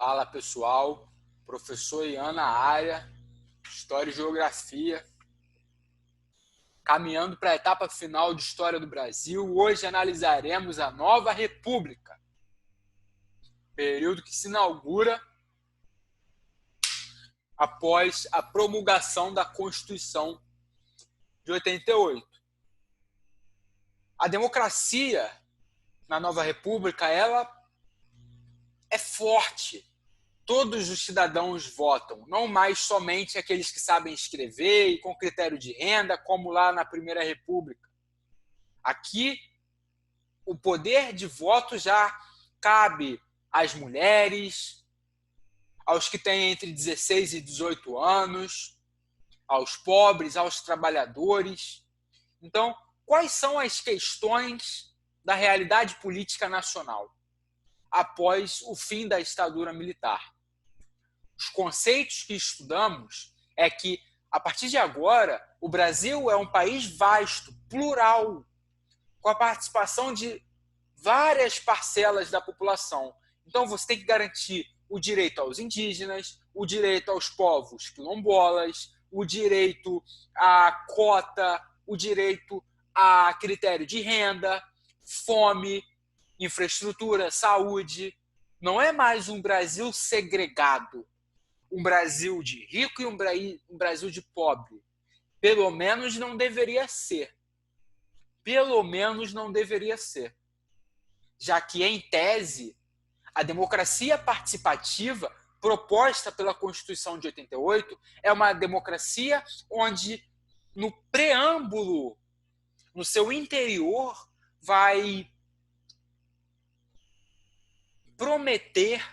Fala pessoal, professor Ian na área, História e Geografia, caminhando para a etapa final de História do Brasil. Hoje analisaremos a Nova República, período que se inaugura após a promulgação da Constituição de 88. A democracia na Nova República, ela é forte. Todos os cidadãos votam, não mais somente aqueles que sabem escrever e com critério de renda, como lá na Primeira República. Aqui, o poder de voto já cabe às mulheres, aos que têm entre 16 e 18 anos, aos pobres, aos trabalhadores. Então, quais são as questões da realidade política nacional após o fim da ditadura militar? Os conceitos que estudamos é que, a partir de agora, o Brasil é um país vasto, plural, com a participação de várias parcelas da população. Então, você tem que garantir o direito aos indígenas, o direito aos povos quilombolas, o direito à cota, o direito a critério de renda, fome, infraestrutura, saúde. Não é mais um Brasil segregado, um Brasil de rico e um Brasil de pobre. Pelo menos não deveria ser. Pelo menos não deveria ser. Já que, em tese, a democracia participativa proposta pela Constituição de 88 é uma democracia onde, no preâmbulo, no seu interior, vai prometer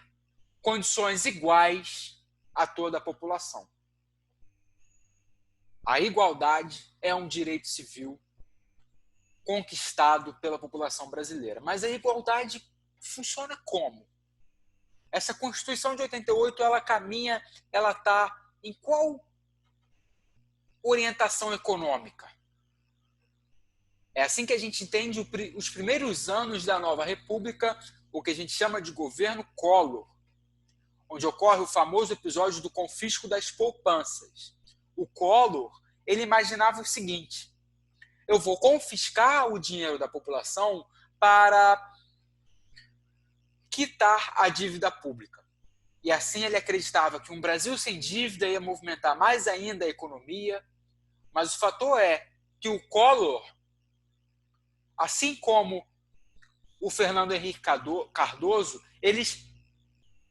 condições iguais a toda a população. A igualdade é um direito civil conquistado pela população brasileira. Mas a igualdade funciona como? Essa Constituição de 88, ela caminha, ela está em qual orientação econômica? É assim que a gente entende os primeiros anos da Nova República, o que a gente chama de governo Collor, onde ocorre o famoso episódio do confisco das poupanças. O Collor, ele imaginava o seguinte: eu vou confiscar o dinheiro da população para quitar a dívida pública. E assim ele acreditava que um Brasil sem dívida ia movimentar mais ainda a economia. Mas o fator é que o Collor, assim como o Fernando Henrique Cardoso, eles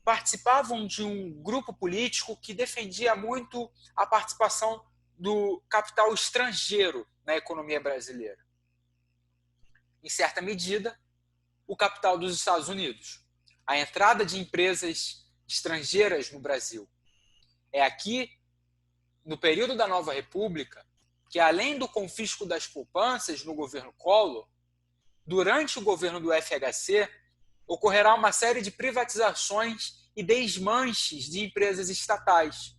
participavam de um grupo político que defendia muito a participação do capital estrangeiro na economia brasileira. Em certa medida, o capital dos Estados Unidos. A entrada de empresas estrangeiras no Brasil. É aqui, no período da Nova República, que além do confisco das poupanças no governo Collor, durante o governo do FHC, ocorrerá uma série de privatizações e desmanches de empresas estatais,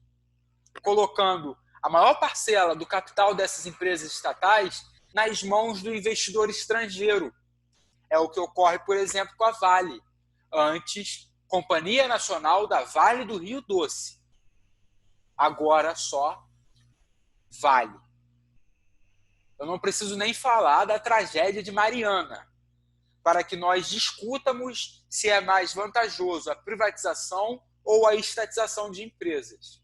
colocando a maior parcela do capital dessas empresas estatais nas mãos do investidor estrangeiro. É o que ocorre, por exemplo, com a Vale, antes Companhia Nacional da Vale do Rio Doce. Agora só Vale. Eu não preciso nem falar da tragédia de Mariana, para que nós discutamos se é mais vantajoso a privatização ou a estatização de empresas.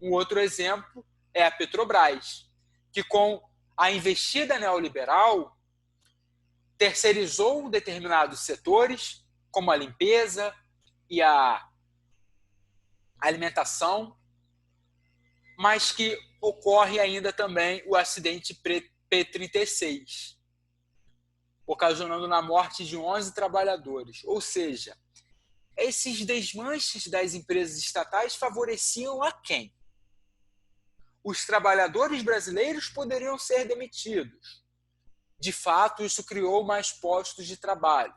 Um outro exemplo é a Petrobras, que com a investida neoliberal terceirizou determinados setores, como a limpeza e a alimentação, mas que ocorre ainda também o acidente P-36, ocasionando na morte de 11 trabalhadores. Ou seja, esses desmanches das empresas estatais favoreciam a quem? Os trabalhadores brasileiros poderiam ser demitidos. De fato, isso criou mais postos de trabalho,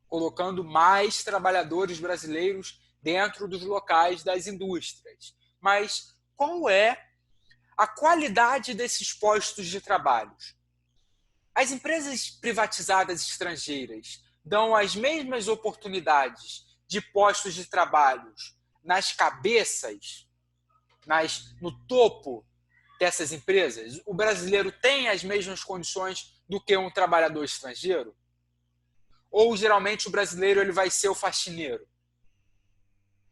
colocando mais trabalhadores brasileiros dentro dos locais das indústrias. Mas qual é a qualidade desses postos de trabalho? As empresas privatizadas estrangeiras dão as mesmas oportunidades de postos de trabalho nas cabeças, no topo dessas empresas? O brasileiro tem as mesmas condições do que um trabalhador estrangeiro? Ou, geralmente, o brasileiro ele vai ser o faxineiro,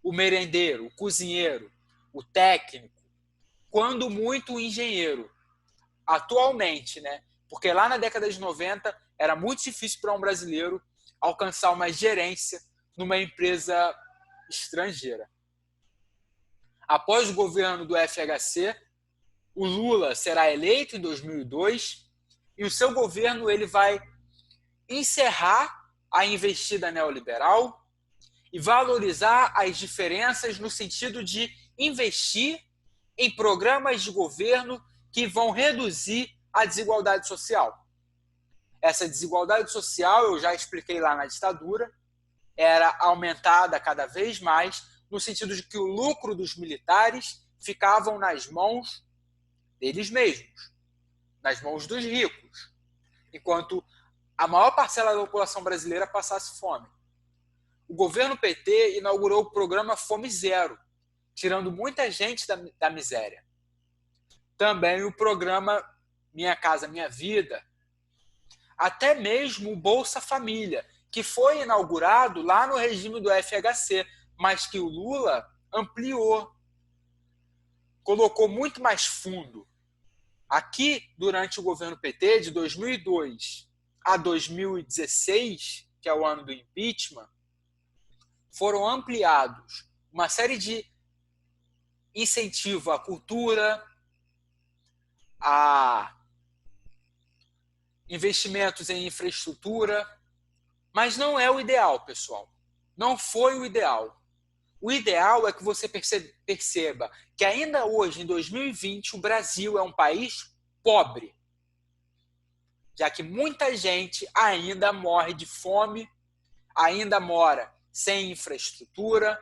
o merendeiro, o cozinheiro, o técnico, quando muito o engenheiro? Atualmente, né? Porque lá na década de 90 era muito difícil para um brasileiro alcançar uma gerência numa empresa estrangeira. Após o governo do FHC, o Lula será eleito em 2002 e o seu governo ele vai encerrar a investida neoliberal e valorizar as diferenças no sentido de investir em programas de governo que vão reduzir a desigualdade social. Essa desigualdade social, eu já expliquei lá na ditadura, era aumentada cada vez mais no sentido de que o lucro dos militares ficavam nas mãos deles mesmos, nas mãos dos ricos, enquanto a maior parcela da população brasileira passasse fome. O governo PT inaugurou o programa Fome Zero, tirando muita gente da miséria. Também o programa Minha Casa Minha Vida, até mesmo o Bolsa Família, que foi inaugurado lá no regime do FHC, mas que o Lula ampliou, colocou muito mais fundo. Aqui, durante o governo PT, de 2002 a 2016, que é o ano do impeachment, foram ampliados uma série de incentivo à cultura, a investimentos em infraestrutura, mas não é o ideal, pessoal. Não foi o ideal. O ideal é que você perceba que ainda hoje, em 2020, o Brasil é um país pobre, já que muita gente ainda morre de fome, ainda mora sem infraestrutura,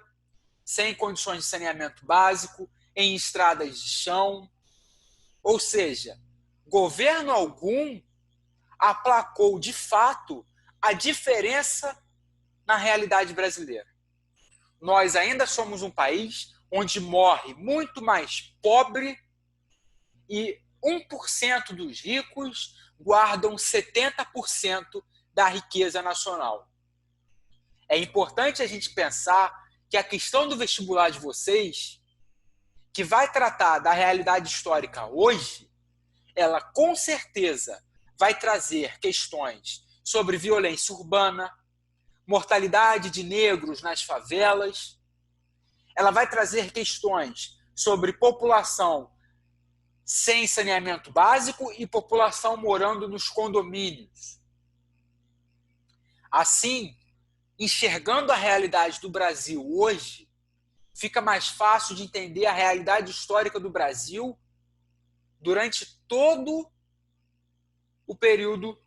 sem condições de saneamento básico, em estradas de chão. Ou seja, governo algum aplacou de fato a diferença na realidade brasileira. Nós ainda somos um país onde morre muito mais pobre e 1% dos ricos guardam 70% da riqueza nacional. É importante a gente pensar que a questão do vestibular de vocês, que vai tratar da realidade histórica hoje, ela com certeza vai trazer questões sobre violência urbana, mortalidade de negros nas favelas. Ela vai trazer questões sobre população sem saneamento básico e população morando nos condomínios. Assim, enxergando a realidade do Brasil hoje, fica mais fácil de entender a realidade histórica do Brasil durante todo o período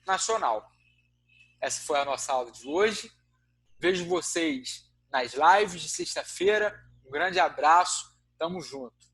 nacional. Essa foi a nossa aula de hoje. Vejo vocês nas lives de sexta-feira. Um grande abraço. Tamo junto.